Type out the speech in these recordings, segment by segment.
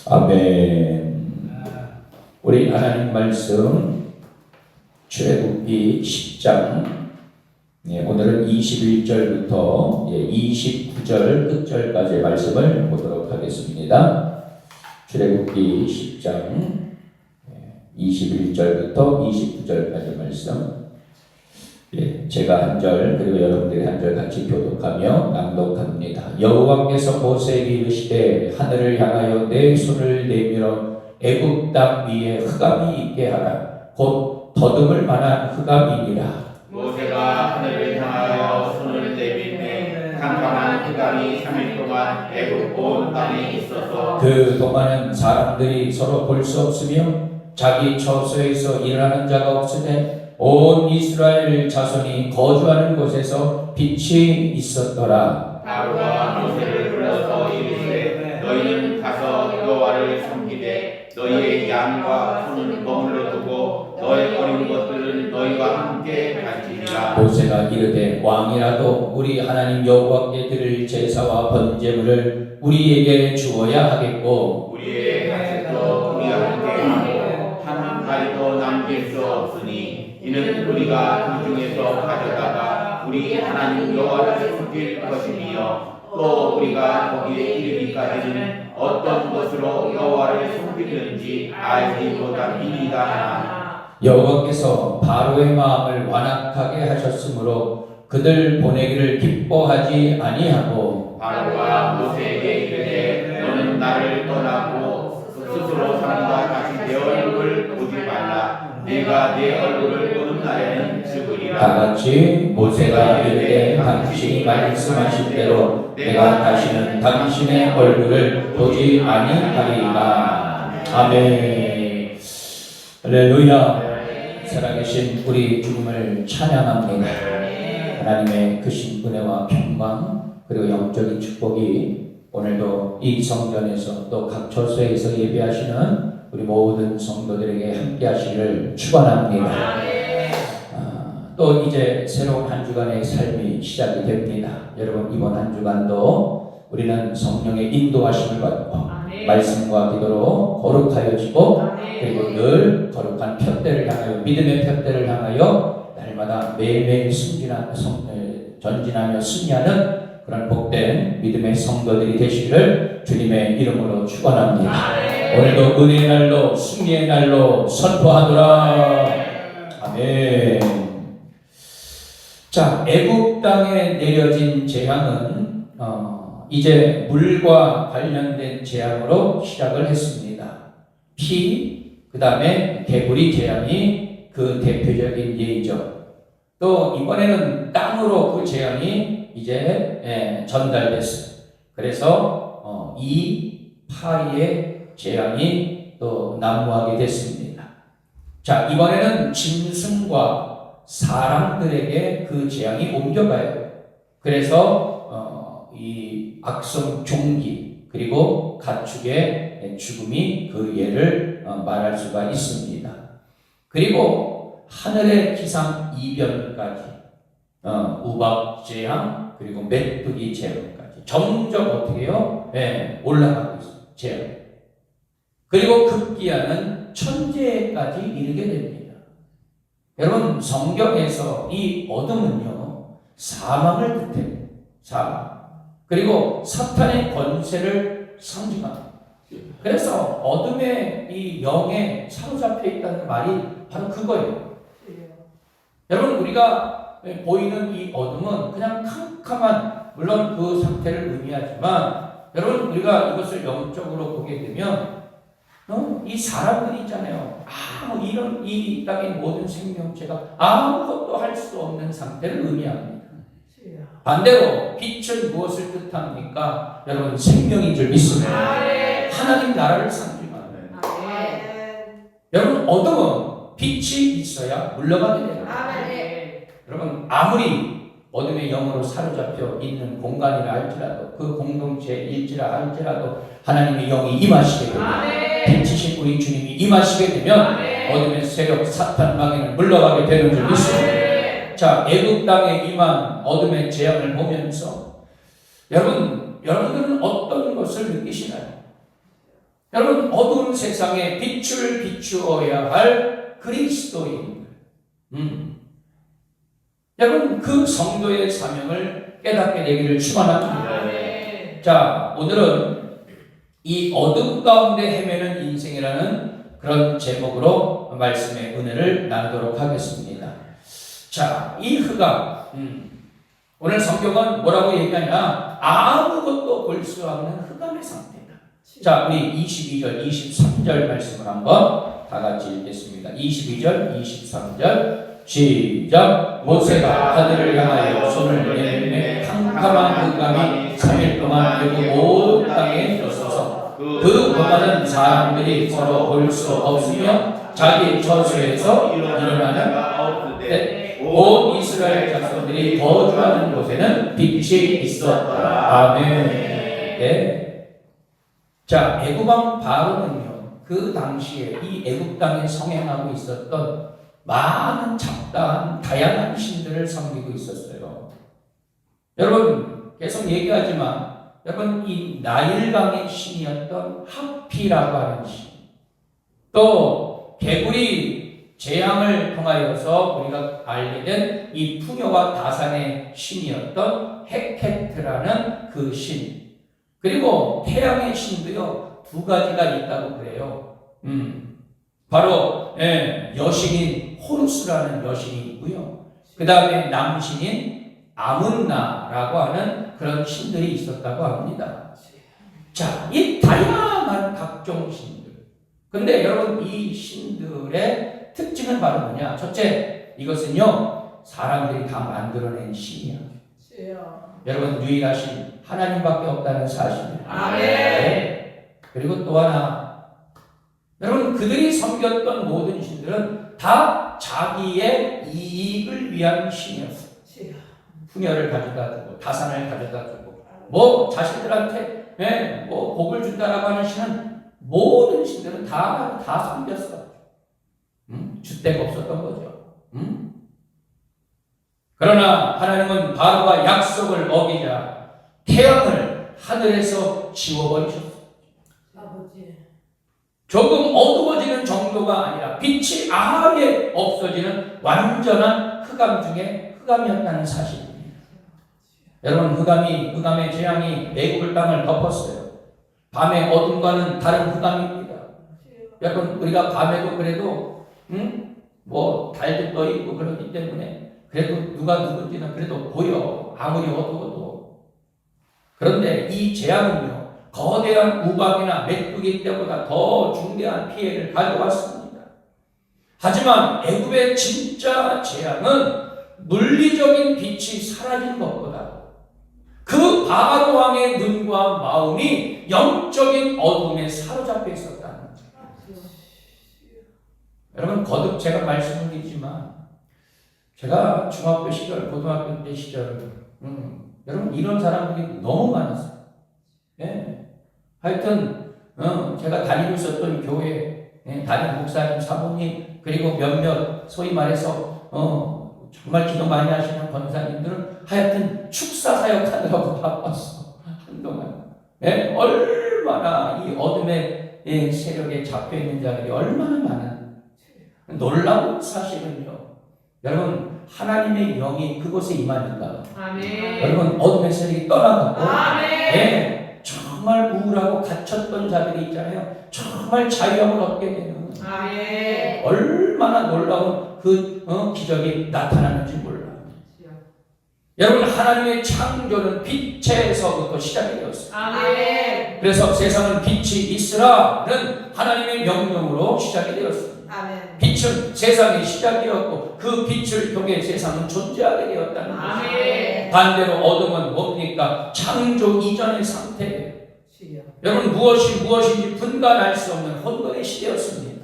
아멘. 우리 하나님 말씀 출애굽기 10장 오늘은 21절부터 29절 끝절까지의 말씀을 보도록 하겠습니다. 출애굽기 10장 21절부터 29절까지 말씀, 제가 한 절 그리고 여러분들이 한 절 같이 교독하며 낭독합니다. 여호와께서 모세에게 이르시되 하늘을 향하여 내 손을 내밀어 애굽 땅 위에 흑암이 있게 하라. 곧 더듬을 만한 흑암이니라. 모세가 하늘을 향하여 손을 내밀매 캄캄한 흑암이 3일 동안 애굽 온 땅에 있어서 그 동안은 사람들이 서로 볼 수 없으며 자기 처소에서 일하는 자가 없으되 온 이스라엘 자손이 거주하는 곳에서 빛이 있었더라. 바로가 모세를 불러서 이르시되 너희는 가서 여호와를 섬기되 너희의 양과 소는 머물러 두고 너희 어린 것들은 너희와 함께 가지리라. 모세가 이르되 왕이라도 우리 하나님 여호와께 드릴 제사와 번제물을 우리에게 주어야 하겠고 우리의 가축도 우리와 함께 하고 한 마리도 남길 수 없으니 이는 우리가 그 중에서 가져다가 우리 하나님 여호와를 섬길 것이며 또 우리가 거기에 이르기까지는 어떤 것으로 여호와를 섬기는지 알지 못함이니이다 하나. 여호와께서 바로의 마음을 완악하게 하셨으므로 그들 보내기를 기뻐하지 아니하고 바로가 모세에게 이르되 너는 나를 떠나고 스스로 산다 다시 내 얼굴을 보지 말라. 내가 내 얼굴을 보는 날에는 죽으리라. 다같이 모세가 이르되 당신이 말씀하신 대로 내가 다시는 당신의 얼굴을 보지 아니하리라. 아멘. 할렐루야. 살아계신 우리 주님을 찬양합니다. 하나님의 크신 은혜와 평강 그리고 영적인 축복이 오늘도 이 성전에서 또 각 처소에서 예배하시는 우리 모든 성도들에게 함께 하시기를 축원합니다. 또 이제 새로운 한 주간의 삶이 시작이 됩니다. 여러분, 이번 한 주간도 우리는 성령의 인도하심을 받고 말씀과 기도로 거룩하여지고 그리고 늘 거룩한 푯대를 향하여 믿음의 푯대를 향하여 날마다 매일매일 전진하며 승리하는 그런 복된 믿음의 성도들이 되시기를 주님의 이름으로 축원합니다. 오늘도 은혜의 날로 승리의 날로 선포하노라. 아멘. 자, 애굽 땅에 내려진 재앙은 이제 물과 관련된 재앙으로 시작을 했습니다. 피, 그 다음에 개구리 재앙이 그 대표적인 예이죠. 또 이번에는 땅으로 그 재앙이 이제 전달됐어요. 그래서 이 파리의 재앙이 또 난무하게 됐습니다. 자, 이번에는 짐승과 사람들에게 그 재앙이 옮겨가요. 그래서 이 악성 종기 그리고 가축의 죽음이 그 예를 말할 수가 있습니다. 그리고 하늘의 기상 이변까지 우박 재앙 그리고 메뚜기 재앙까지 점점 어떻게 해요? 올라가고 있어요. 재앙. 그리고 급기야는 천재까지 이르게 됩니다. 여러분, 성경에서 이 어둠은요 사망을 뜻해요. 사망. 그리고 사탄의 권세를 상징합니다. 그래서 어둠의 이 영에 사로잡혀 있다는 말이 바로 그거예요. 여러분, 우리가 보이는 이 어둠은 그냥 캄캄한, 물론 그 상태를 의미하지만, 여러분, 우리가 이것을 영적으로 보게 되면 이 사람들이 있잖아요. 이런 이 땅의 모든 생명체가 아무것도 할 수 없는 상태를 의미합니다. 반대로 빛은 무엇을 뜻합니까? 여러분, 생명인 줄 믿습니다. 하나님 나라를 상징합니다. 여러분, 어둠은 빛이 있어야 물러가게 돼요. 여러분, 아무리 어둠의 영으로 사로잡혀 있는 공간이라 할지라도 그 공동체일지라 할지라도 하나님의 영이 임하시게 되면 빛이신 우리 주님이 임하시게 되면 어둠의 세력 사탄 마귀는 물러가게 되는 줄 믿습니다. 자, 애굽 땅에 임한 어둠의 재앙을 보면서 여러분들은 어떤 것을 느끼시나요? 여러분, 어두운 세상에 빛을 비추어야 할 그리스도인들. 여러분, 그 성도의 사명을 깨닫게 되기를 축원합니다. 자, 오늘은 이 어둠 가운데 헤매는 인생이라는 그런 제목으로 말씀의 은혜를 나누도록 하겠습니다. 자, 이 흑암, 오늘 성경은 뭐라고 얘기하냐? 아무것도 볼 수 없는 흑암의 상태다. 자, 우리 22절, 23절 말씀을 한번 다 같이 읽겠습니다. 22절, 23절 시작. 모세가 하늘을 향하여 손을 내밀매 캄캄한 흑암이 3일 동안 애굽 온 땅에 있었어. 그 범하는 사람들이 서로 볼 수 없으며 자기 처소에서 일어나는 때 온 이스라엘 자손들이 거주하는 곳에는 빛이 있었다. 아멘. 네. 자, 애굽 왕 바로는요, 그 당시에 이 애굽 땅에 성행하고 있었던 많은 잡다한 다양한 신들을 섬기고 있었어요. 여러분, 계속 얘기하지만 여러분, 이 나일강의 신이었던 하피라고 하는 신, 또 개구리 재앙을 통하여서 우리가 알게 된 이 풍요와 다산의 신이었던 헤케트라는 그 신, 그리고 태양의 신도요, 두 가지가 있다고 그래요. 바로 여신인 호루스라는 여신이 있고요. 그 다음에 남신인 아문나라고 하는 그런 신들이 있었다고 합니다. 자, 이 다양한 각종 신들. 근데 여러분, 이 신들의 특징은 바로 뭐냐? 첫째, 이것은요, 사람들이 다 만들어낸 신이야. 여러분, 유일하신 하나님밖에 없다는 사실. 아멘. 네. 그리고 또 하나, 여러분, 그들이 섬겼던 모든 신들은 다 자기의 이익을 위한 신이었어요. 풍요를 가져다 주고 다산을 가져다 주고 뭐 자신들한테 뭐 복을 준다라고 하는 신은 모든 신들은 다 섬겼어. 주대가 없었던 거죠. 그러나 하나님은 바로가 약속을 어기자 태양을 하늘에서 지워버리셨어요. 조금 어두워지는 정도가 아니라 빛이 아예 없어지는 완전한 흑암 중에 흑암이었다는 사실입니다. 여러분, 흑암의 재앙이 애굽 땅을 덮었어요. 밤의 어둠과는 다른 흑암입니다. 여러분, 우리가 밤에도 그래도 뭐 달도 떠 있고 그렇기 때문에 그래도 누가 누군지는 그래도 보여. 아무리 어두워도. 그런데 이 재앙은요, 거대한 우박이나 메뚜기 때보다 더 중대한 피해를 가져왔습니다. 하지만 애굽의 진짜 재앙은 물리적인 빛이 사라진 것보다 그 바로 왕의 눈과 마음이 영적인 어둠에 사로잡혀 있었다는 거죠. 여러분, 거듭 제가 말씀을 드리지만 제가 중학교 시절, 고등학교 때 시절, 여러분, 이런 사람들이 너무 많았어요. 예. 하여튼 제가 다니고 있었던 교회, 담임 목사님, 사모님, 그리고 몇몇 소위 말해서 정말 기도 많이 하시는 권사님들은 하여튼 축사 사역하느라고 바빴어. 한동안. 예? 얼마나 이 어둠의 세력에 잡혀있는 자들이 얼마나 많은. 놀라운 사실은요, 여러분, 하나님의 영이 그곳에 임하니까 아멘. 여러분, 어둠의 세력이 떠나가고 아멘. 예, 정말 우울하고 갇혔던 자들이 있잖아요. 정말 자유함을 얻게 되는. 아멘. 얼마나 놀라운 그 기적이 나타나는지 몰라요. 여러분, 하나님의 창조는 빛에서부터 시작이 되었어요. 아멘. 그래서 세상은 빛이 있으라는 하나님의 명령으로 시작이 되었습니다. 아멘. 빛은 세상의 시작이었고 그 빛을 통해 세상은 존재하게 되었다는 것입니다. 아멘. 반대로 어둠은 뭡니까? 창조 이전의 상태예요. 여러분, 무엇인지 분간할 수 없는 혼돈의 시대였습니다.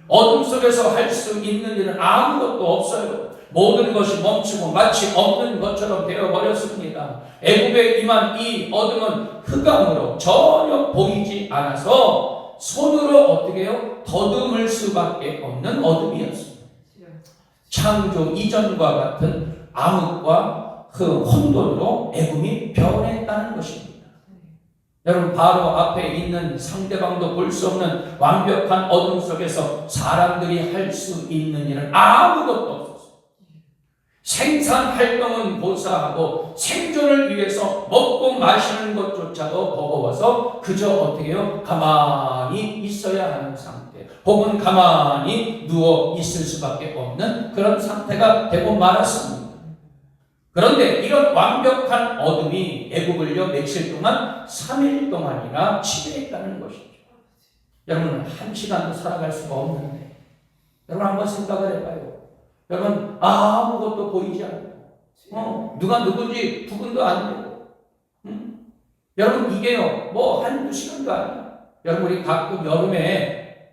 어둠 속에서 할 수 있는 일은 아무것도 없어요. 모든 것이 멈추고 마치 없는 것처럼 되어버렸습니다. 애굽에 임한 이 어둠은 흑암으로 전혀 보이지 않아서 손으로 어떻게 해요? 더듬을 수밖에 없는 어둠이었습니다. 창조 이전과 같은 암흑과 그 혼돈으로 애굽이 변했다는 것입니다. 여러분 바로 앞에 있는 상대방도 볼 수 없는 완벽한 어둠 속에서 사람들이 할 수 있는 일은 아무것도 없었어요. 생산활동은 고사하고 생존을 위해서 먹고 마시는 것조차도 버거워서 그저 어떻게 해요? 가만히 있어야 하는 상태, 혹은 가만히 누워 있을 수밖에 없는 그런 상태가 되고 말았습니다. 그런데 이런 완벽한 어둠이 애굽을요 며칠 동안 3일 동안이나 지배했다는 것이죠. 여러분 1시간도 살아갈 수가 없는데 여러분 한번 생각을 해봐요. 여러분 아무것도 보이지 않고 누가 누군지 구분도 안 되고 여러분 이게요 뭐 한두 시간도 아니야. 여러분 우리 가끔 여름에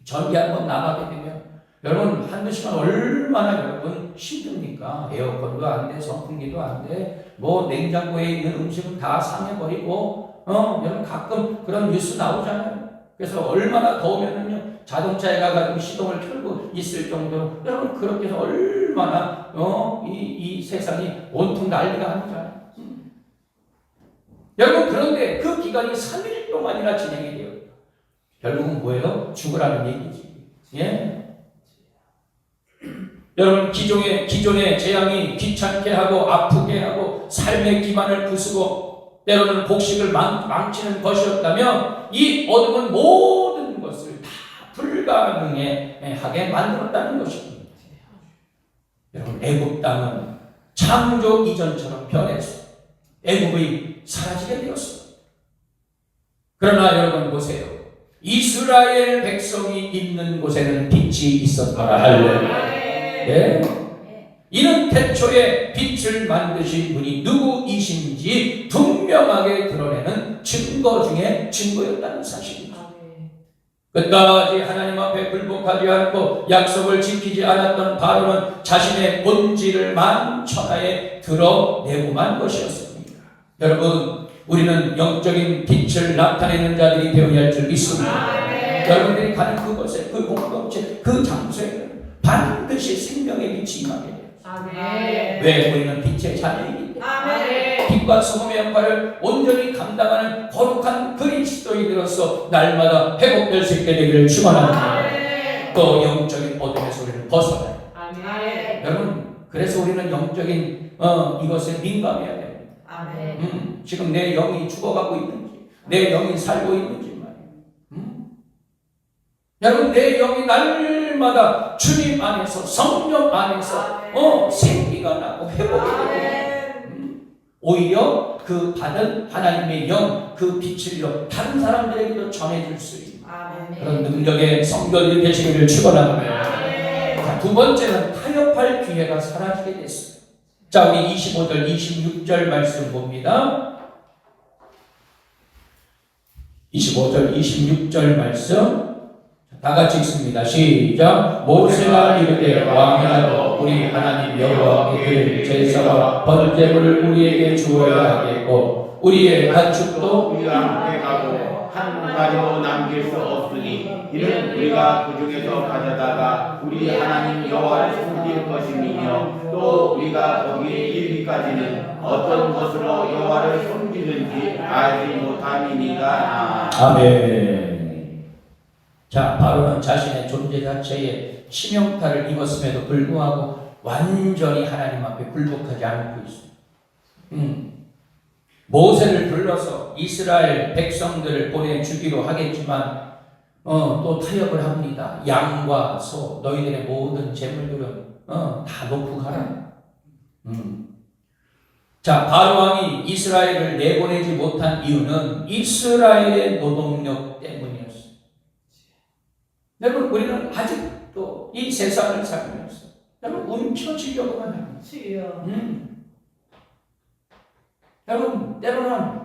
전기 한번 나가게 되면 여러분 한두 시간 얼마나 여러분 힘듭니까? 에어컨도 안 돼, 선풍기도 안 돼, 뭐 냉장고에 있는 음식은 다 상해버리고 여러분 가끔 그런 뉴스 나오잖아요. 그래서 얼마나 더우면은요 자동차에 가가지고 시동을 켜고 있을 정도로 여러분 그렇게 해서 얼마나 이 세상이 온통 난리가 아니잖아요. 여러분 그런데 그 기간이 3일 동안이나 진행이 돼요. 결국은 뭐예요? 죽으라는 얘기지. 예? 여러분 기존의 재앙이 귀찮게 하고 아프게 하고 삶의 기반을 부수고 때로는 곡식을 망치는 것이었다면 이 어둠은 모든 것을 다 불가능하게 만들었다는 것입니다. 여러분 애굽 땅은 창조 이전처럼 변했어요. 애굽이 사라지게 되었어요. 그러나 여러분 보세요. 이스라엘 백성이 있는 곳에는 빛이 있었더라. 할렐루야. 네. 이는 태초에 빛을 만드신 분이 누구이신지 분명하게 드러내는 증거 중에 증거였다는 사실입니다. 끝까지 하나님 앞에 굴복하지 않고 약속을 지키지 않았던 바로는 자신의 본질을 만천하에 드러내고만 것이었습니다. 여러분 우리는 영적인 빛을 나타내는 자들이 되어야 할 줄 믿습니다. 여러분들이 가는 그곳에 그 공동체 그 장소에 반드시 생명의 빛이 임하게 돼요. 왜? 우리는 빛의 자녀이기 때문에 빛과 소금의 역할을 온전히 감당하는 거룩한 그리스도인으로서 날마다 회복될 수 있게 되기를 축원합니다. 또 영적인 어둠에서 우리를 벗어나요. 여러분 그래서 우리는 영적인 이것에 민감해야 됩니다. 지금 내 영이 죽어가고 있는지 내 영이 살고 있는지 여러분 내 영이 날마다 주님 안에서 성령 안에서 생기가 나고 회복이 되고 오히려 그 받은 하나님의 영 그 빛을요 다른 사람들에게도 전해줄 수 있는 그런 능력의 성도들이 되시기를 축원합니다. 두 번째는 타협할 기회가 사라지게 됐어요. 자 우리 25절 26절 말씀 봅니다. 25절 26절 말씀 다 같이 읽습니다. 시작. 모세가 이르되 왕이라도 우리 하나님 여호와께 드릴 제사와 번제물을 우리에게 주어야 하겠고 우리의 가축도 우리가 함께 가고 한 마리도 남길 수 없으니 이는 우리가 그 중에서 가져다가 우리 하나님 여호와를 섬길 것이며 또 우리가 거기에 이르기까지는 어떤 것으로 여호와를 섬기는지 알지 못함이니까. 아멘. 자, 바로는 자신의 존재 자체에 치명타를 입었음에도 불구하고 완전히 하나님 앞에 굴복하지 않고 있습니다. 모세를 불러서 이스라엘 백성들을 보내주기로 하겠지만 또 타협을 합니다. 양과 소 너희들의 모든 재물들은 다 놓고 가라. 자, 바로 왕이 이스라엘을 내보내지 못한 이유는 이스라엘의 노동력 때문이었어요. 여러분 우리는 아직도 이 세상을 살면서 여러분 움켜쥐려고만 합니다. 여러분 때로는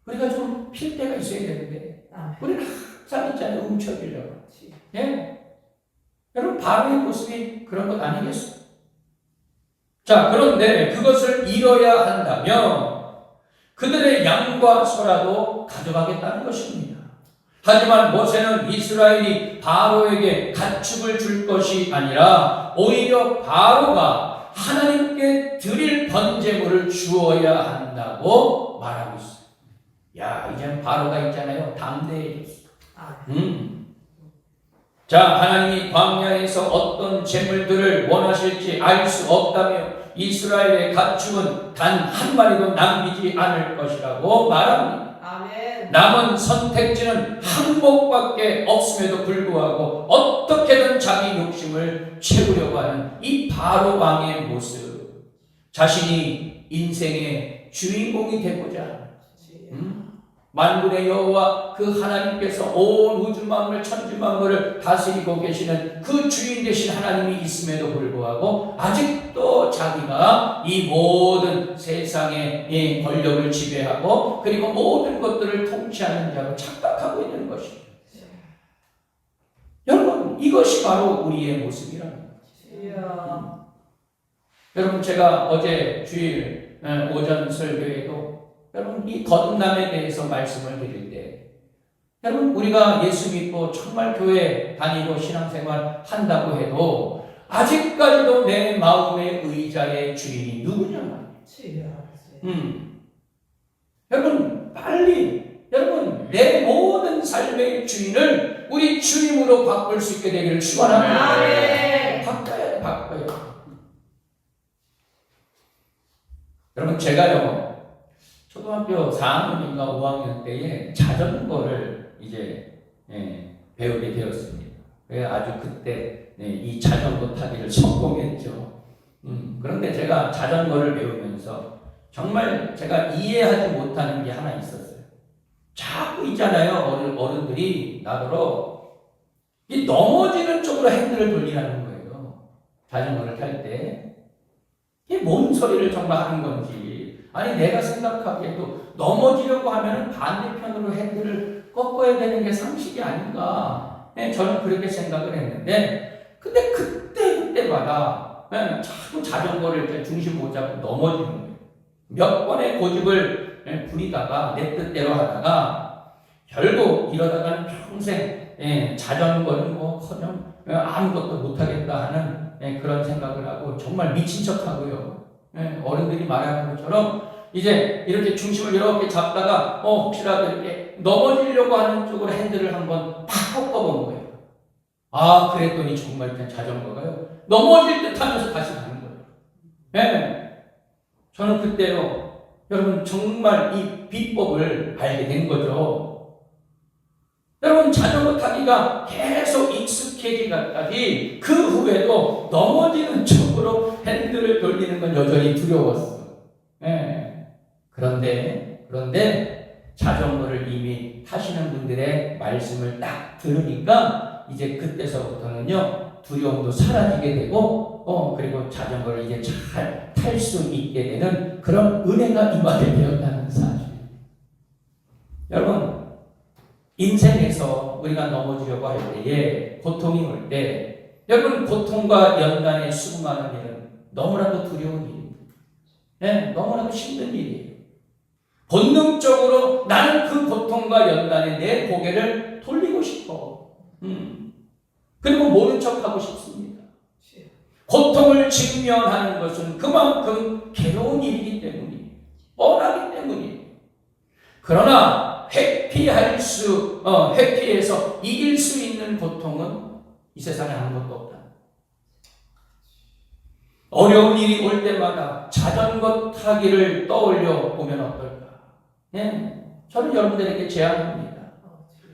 우리가 좀 필 때가 있어야 되는데 우리는 항상 있잖아요. 움켜쥐려고. 예? 여러분 바로의 모습이 그런 것 아니겠어요? 자 그런데 그것을 이뤄야 한다면 그들의 양과 소라도 가져가겠다는 것입니다. 하지만 모세는 이스라엘이 바로에게 가축을 줄 것이 아니라 오히려 바로가 하나님께 드릴 번제물을 주어야 한다고 말하고 있어요. 야, 이제는 바로가 있잖아요. 담대해졌어. 아, 자, 하나님이 광야에서 어떤 재물들을 원하실지 알 수 없다며 이스라엘의 가축은 단 한 마리도 남기지 않을 것이라고 말합니다. 아멘. 남은 선택지는 항복밖에 없음에도 불구하고 어떻게든 자기 욕심을 채우려고 하는 이 바로 왕의 모습, 자신이 인생의 주인공이 되고자 만군의 여호와 그 하나님께서 온 우주 만물 천지 만물을 다스리고 계시는 그 주인 되신 하나님이 있음에도 불구하고 아직도 자기가 이 모든 세상의 권력을 지배하고 그리고 모든 것들을 통치하는 자로 착각하고 있는 것입니다. 여러분, 이것이 바로 우리의 모습이랍니다. 주여. 여러분, 제가 어제 주일 오전 설교에도 여러분 이 거듭남에 대해서 말씀을 드릴 때 여러분 우리가 예수 믿고 정말 교회 다니고 신앙생활 한다고 해도 아직까지도 내 마음의 의자의 주인이 누구냐 말이에요. 여러분 빨리 여러분 내 모든 삶의 주인을 우리 주님으로 바꿀 수 있게 되기를 축원합니다. 아멘. 바꿔요. 여러분 제가요 초등학교 4학년인가 5학년 때에 자전거를 이제 배우게 되었습니다. 아주 그때 이 자전거 타기를 성공했죠. 그런데 제가 자전거를 배우면서 정말 제가 이해하지 못하는 게 하나 있었어요. 자꾸 있잖아요. 어른들이 나더러 이 넘어지는 쪽으로 핸들을 돌리라는 거예요. 자전거를 탈 때. 이게 뭔 소리를 정말 하는 건지. 아니 내가 생각하기에도 넘어지려고 하면 반대편으로 핸들을 꺾어야 되는 게 상식이 아닌가. 저는 그렇게 생각을 했는데 근데 그때마다 자꾸 자전거를 이렇게 중심 못 잡고 넘어지는 거예요. 몇 번의 고집을 부리다가 내 뜻대로 하다가 결국 이러다가는 평생 자전거는 커녕 아무것도 못하겠다 하는 그런 생각을 하고 정말 미친 척하고요. 어른들이 말하는 것처럼 이제 이렇게 중심을 이렇게 잡다가 혹시라도 이렇게 넘어지려고 하는 쪽으로 핸들을 한번 팍 꺾어본 거예요. 아, 그랬더니 정말 그냥 자전거가요 넘어질 듯 하면서 다시 가는 거예요. 저는 그때요 여러분 정말 이 비법을 알게 된 거죠. 여러분 자전거 타기가 계속 익숙해지기까지 그 후에도 넘어지는 쪽으로 핸들을 돌리는 건 여전히 두려웠어요. 그런데 자전거를 이미 타시는 분들의 말씀을 딱 들으니까 이제 그때서부터는요 두려움도 사라지게 되고 그리고 자전거를 이제 잘 탈 수 있게 되는 그런 은혜가 임하게 되었다는 사실. 여러분 인생에서 우리가 넘어지려고 할 때에 고통이 올 때 여러분 고통과 연단에 수긍하는 일은 너무나도 두려운 일입니다. 너무나도 힘든 일이에요. 본능적으로 나는 그 고통과 연단에 내 고개를 돌리고 싶어. 그리고 모른 척하고 싶습니다. 고통을 직면하는 것은 그만큼 괴로운 일이기 때문이에요. 뻔하기 때문이에요. 그러나 회피해서 이길 수 있는 고통은 이 세상에 아무것도 없다. 어려운 일이 올 때마다 자전거 타기를 떠올려 보면 어떨까? 저는 여러분들에게 제안합니다.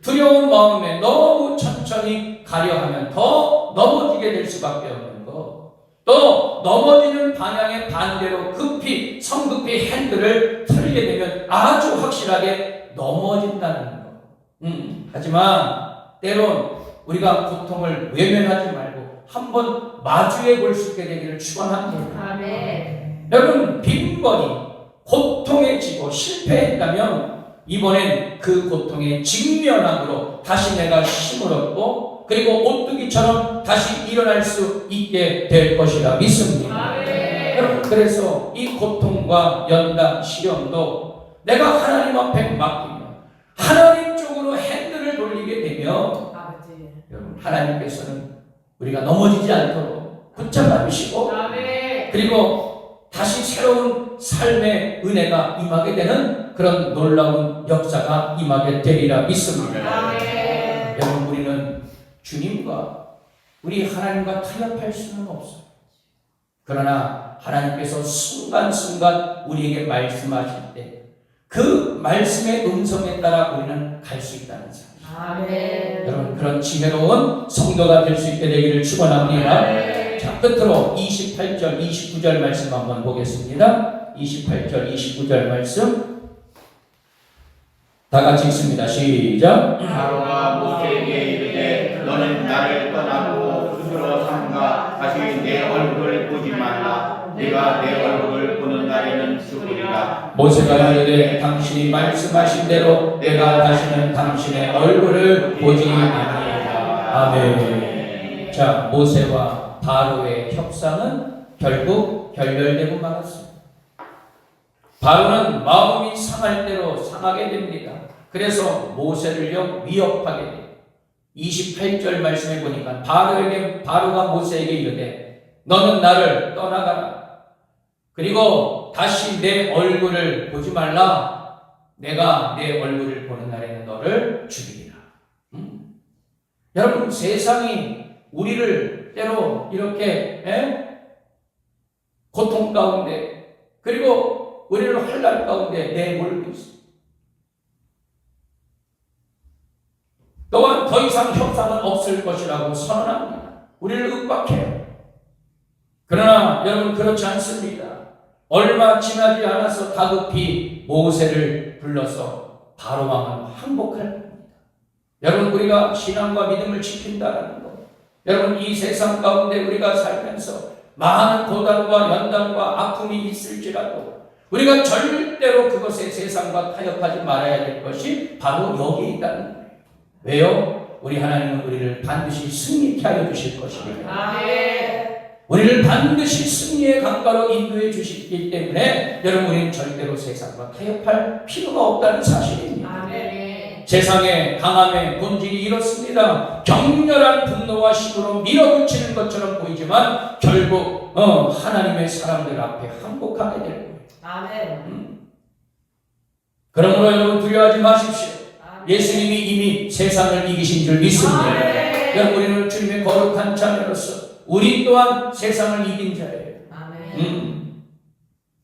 두려운 마음에 너무 천천히 가려 하면 더 넘어지게 될 수밖에 없는 거. 또 넘어지는 방향의 반대로 성급히 핸들을 틀게 되면 아주 확실하게 넘어진다는 거. 하지만 때론 우리가 고통을 외면하지 말고 한번 마주해 볼 수 있게 되기를 축원합니다. 아멘. 여러분 빈번히 고통에 지고 실패했다면 이번엔 그 고통의 직면함으로 다시 내가 힘을 얻고 그리고 오뚜기처럼 다시 일어날 수 있게 될 것이라 믿습니다. 아멘. 여러분 그래서 이 고통과 연단 시련도 내가 하나님 앞에 맡기면 하나님 쪽으로 핸들을 돌리게 되면 여러분 하나님께서는 우리가 넘어지지 않도록 붙잡아 주시고 아멘. 그리고 다시 새로운 삶의 은혜가 임하게 되는 그런 놀라운 역사가 임하게 되리라 믿습니다. 아멘. 여러분, 우리는 주님과 우리 하나님과 타협할 수는 없어요. 그러나 하나님께서 순간순간 우리에게 말씀하실 때 그 말씀의 음성에 따라 우리는 갈 수 있다는 사실. 아멘. 여러분, 그런 지혜로운 성도가 될 수 있게 되기를 축원합니다. 아멘. 자, 끝으로 28절, 29절 말씀 한번 보겠습니다. 28절, 29절 말씀 다 같이 읽습니다. 시작. 바로가 모세에게 이르되 너는 나를 떠나고 스스로 삼가 다시 내 얼굴을 보지 말라. 내가 내 얼굴을 보는 날에는 죽으리라. 모세가 이르되 당신이 말씀하신 대로 내가 다시는 당신의 얼굴을 보지 아니하리라. 아멘. 자, 모세와 바로의 협상은 결국 결렬되고 말았습니다. 바로는 마음이 상할 대로 상하게 됩니다. 그래서 모세를요 위협하게 돼요. 28절 말씀해 보니까 바로가 모세에게 이르되 너는 나를 떠나가라. 그리고 다시 내 얼굴을 보지 말라. 내가 내 얼굴을 보는 날에는 너를 죽이리라. 여러분, 세상이 우리를 때로 이렇게 고통 가운데 그리고 우리를 환난 가운데 내몰고 있습니다. 또한 더 이상 협상은 없을 것이라고 선언합니다. 우리를 윽박해요. 그러나 여러분, 그렇지 않습니다. 얼마 지나지 않아서 다급히 모세를 불러서 바로 왕을 항복할 겁니다. 여러분, 우리가 신앙과 믿음을 지킨다는 것, 여러분, 이 세상 가운데 우리가 살면서 많은 고단과 연단과 아픔이 있을지라도 우리가 절대로 그것에 세상과 타협하지 말아야 될 것이 바로 여기에 있다는 거예요. 왜요? 우리 하나님은 우리를 반드시 승리케 하여 주실 것입니다. 아멘. 우리를 반드시 승리의 강가로 인도해 주시기 때문에 여러분, 우리는 절대로 세상과 타협할 필요가 없다는 사실입니다. 아멘. 세상의 강함의 본질이 이렇습니다. 격렬한 분노와 힘으로 밀어붙이는 것처럼 보이지만 결국 하나님의 사람들 앞에 항복하게 될 거예요. 아멘. 그러므로 여러분, 두려워하지 마십시오. 아멘. 예수님이 이미 세상을 이기신 줄 믿습니다. 아멘. 여러분, 우리는 주님의 거룩한 자녀로서 우리 또한 세상을 이긴 자예요. 아멘.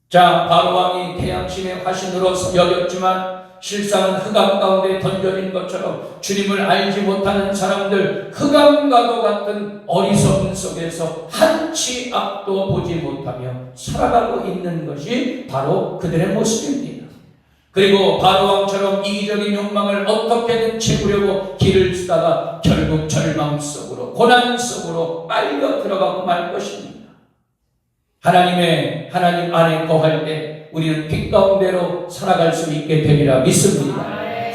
자, 바로 왕이 태양신의 화신으로 여겼지만 실상은 흑암 가운데 던져진 것처럼 주님을 알지 못하는 사람들, 흑암과도 같은 어리석음 속에서 한치 앞도 보지 못하며 살아가고 있는 것이 바로 그들의 모습입니다. 그리고 바로왕처럼 이기적인 욕망을 어떻게든 채우려고 길을 쓰다가 결국 절망 속으로, 고난 속으로 빨려 들어가고 말 것입니다. 하나님 안에 거할 때 우리는 빛 가운데로 살아갈 수 있게 되리라 믿습니다.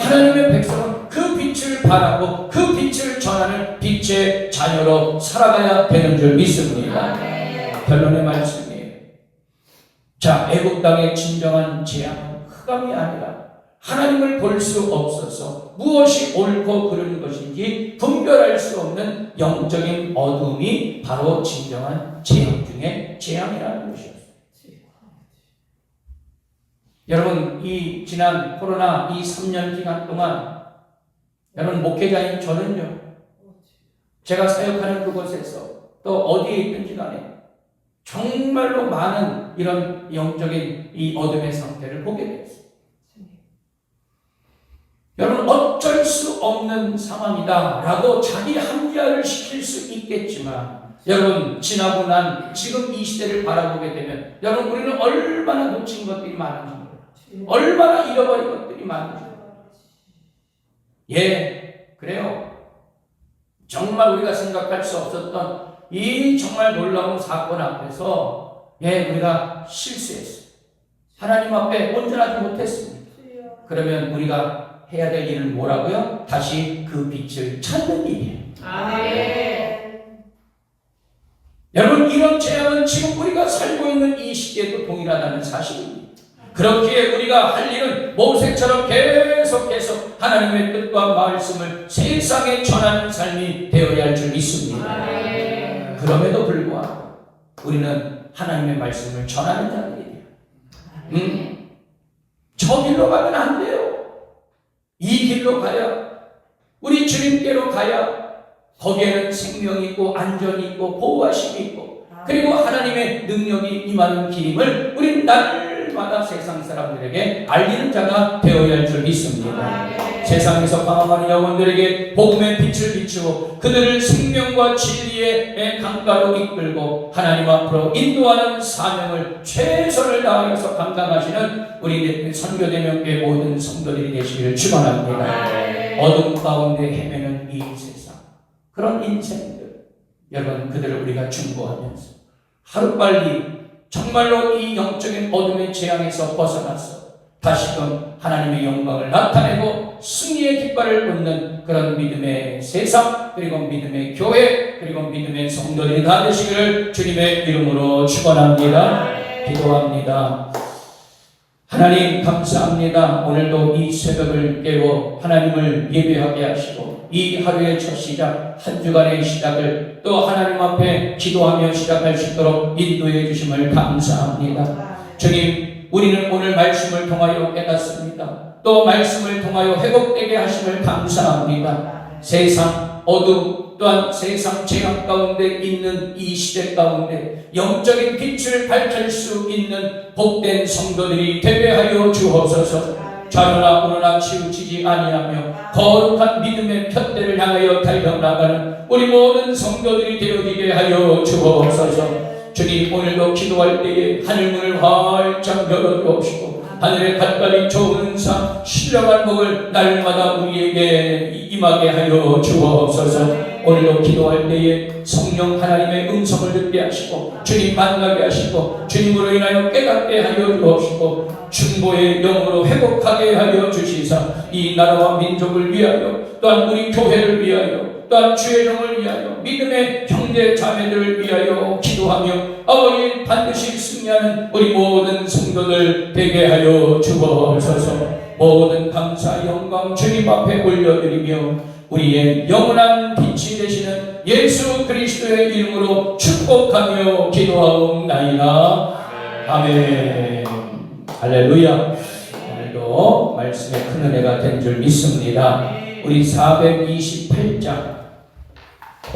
하나님의 백성은 그 빛을 바라고 그 빛을 전하는 빛의 자녀로 살아가야 되는 줄 믿습니다. 결론의 말씀이에요. 자, 애국 땅의 진정한 재앙은 흑암이 아니라 하나님을 볼 수 없어서 무엇이 옳고 그른 것인지 분별할 수 없는 영적인 어둠이 바로 진정한 재앙 중에 재앙이라는 것이었어요. 여러분, 이 지난 코로나 이 3년 기간 동안 여러분, 목회자인 저는요, 제가 사역하는 그곳에서 또 어디에 있든지 간에 정말로 많은 이런 영적인 이 어둠의 상태를 보게 되었어요. 여러분, 어쩔 수 없는 상황이다라고 자기 합리화를 시킬 수 있겠지만 여러분, 지나고 난 지금 이 시대를 바라보게 되면 여러분, 우리는 얼마나 놓친 것들이 많은지 몰라요. 얼마나 잃어버린 것들이 많은지 몰라요. 예, 그래요. 정말 우리가 생각할 수 없었던 이 정말 놀라운 사건 앞에서 우리가 실수했어요. 하나님 앞에 온전하지 못했습니다. 그러면 우리가 해야 될 일은 뭐라고요? 다시 그 빛을 찾는 일이에요. 아멘. 여러분, 이런 재앙은 지금 우리가 살고 있는 이 시기에도 동일하다는 사실입니다. 그렇기에 우리가 할 일은 모세처럼 계속해서 하나님의 뜻과 말씀을 세상에 전하는 삶이 되어야 할 줄 믿습니다. 아멘. 그럼에도 불구하고 우리는 하나님의 말씀을 전하는 자들이에요. 저 길로 가면 안 돼요. 이 길로 가야, 우리 주님께로 가야 거기에는 생명이 있고 안전이 있고 보호하심이 있고 그리고 하나님의 능력이 임하는 길임을 우리는 날마다 세상 사람들에게 알리는 자가 되어야 할 줄 믿습니다. 세상에서 방황하는 영혼들에게 복음의 빛을 비추고 그들을 생명과 진리의 강가로 이끌고 하나님 앞으로 인도하는 사명을 최선을 다하여서 감당하시는 우리 선교대명교회 모든 성도들이 되시기를 축원합니다. 어둠 가운데 헤매는 이 세상, 그런 인생들, 여러분 그들을 우리가 중보하면서 하루빨리 정말로 이 영적인 어둠의 재앙에서 벗어나서 다시금 하나님의 영광을 나타내고 승리의 깃발을 꽂는 그런 믿음의 세상, 그리고 믿음의 교회, 그리고 믿음의 성도들이 다 되시기를 주님의 이름으로 축원합니다. 기도합니다. 하나님 감사합니다. 오늘도 이 새벽을 깨워 하나님을 예배하게 하시고 이 하루의 첫 시작, 한 주간의 시작을 또 하나님 앞에 기도하며 시작할 수 있도록 인도해 주심을 감사합니다. 주님, 우리는 오늘 말씀을 통하여 깨닫습니다. 또 말씀을 통하여 회복되게 하심을 감사합니다. 세상 어둠 또한 세상 재앙 가운데 있는 이 시대 가운데 영적인 빛을 밝힐 수 있는 복된 성도들이 되게 하여 주옵소서. 좌로나 우로나 치우치지 아니하며 거룩한 믿음의 푯대를 향하여 달려나가는 우리 모든 성도들이 되어지게 하여 주옵소서. 주님, 오늘도 기도할 때에 하늘문을 활짝 열어주옵시고 하늘의 가까이 좋은 은사 신령한 복을 날마다 우리에게 임하게 하여 주옵소서. 오늘도 기도할 때에 성령 하나님의 음성을 듣게 하시고 주님 만나게 하시고 주님으로 인하여 깨닫게 하여 주옵시고 중보의 영으로 회복하게 하여 주시사 이 나라와 민족을 위하여 또한 우리 교회를 위하여 또한 주의 영을 위하여 믿음의 형제 자매들을 위하여 기도하며 아버지 반드시 승리하는 우리 모든 성도들 되게 하여 주옵소서. 모든 감사 영광 주님 앞에 올려드리며 우리의 영원한 빛이 되시는 예수 그리스도의 이름으로 축복하며 기도하옵나이다. 아멘. 할렐루야. 오늘도 말씀의 큰 은혜가 된 줄 믿습니다. 우리 428장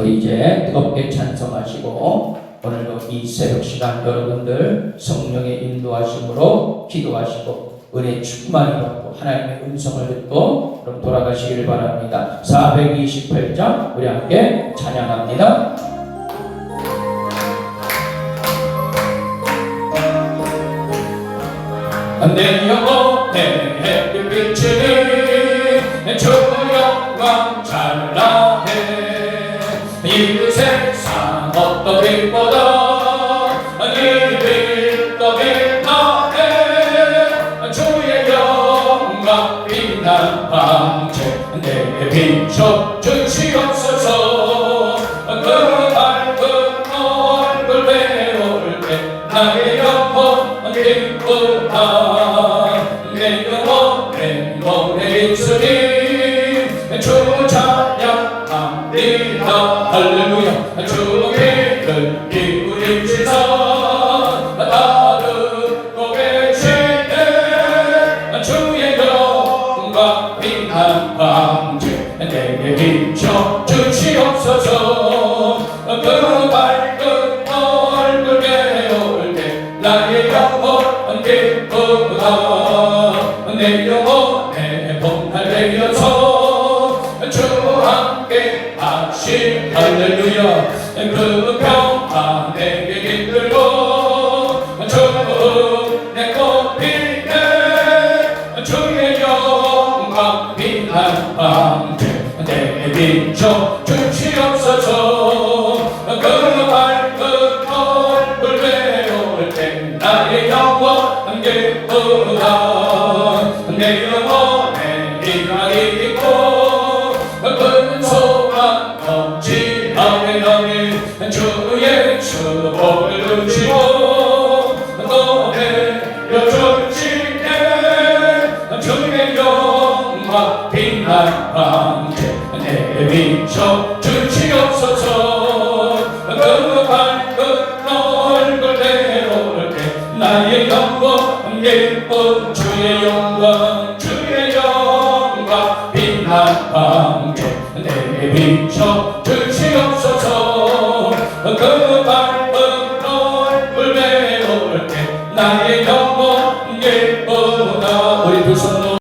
이제 뜨겁게 찬송하시고 오늘도 이 새벽 시간 여러분들 성령의 인도하심으로 기도하시고 은혜 충만히 받고 하나님의 음성을 듣고 그럼 돌아가시길 바랍니다. 428장 우리 함께 찬양합니다. 내 영혼의 햇빛이 주 영광 찬란해 이 세상 어떤 빛보다 이 빛 더 빛나네 주의 영광 빛난 방체 내 비춰 주시옵소서 그 밝은 얼굴 배울 때 나의 영혼 기쁘다 내 영혼의 노래 입술이 주 찬양합니다. 할렐루야. 주 귀를 기울이시사 따르고 계시네 주의 영광 빛난 방제 내게 비춰 주시옵소서 그 밝은 얼굴 배울 때 나의 영혼 기쁘다 내 영혼의 봄날 되어서 주 함께 하시 할렐루야. 그 평화 내게 이끌고 주 내 꽃피네 주의 영광 빛난 방제 내게 비춰 주시옵소서 그 밝은 얼굴 배울 때 나의 영혼 기쁘다 내 영혼에 희망이 있고 큰 소망 넘치 아멘 주의 축복을 주시고 노래여 주시네 주의 영광 빛난 방제 내 비춰 주시옵소서 그 밝은 나의 영광 예쁜 주의 영광 주의 영광 빛난 방주 내게 비춰 주시옵소서 그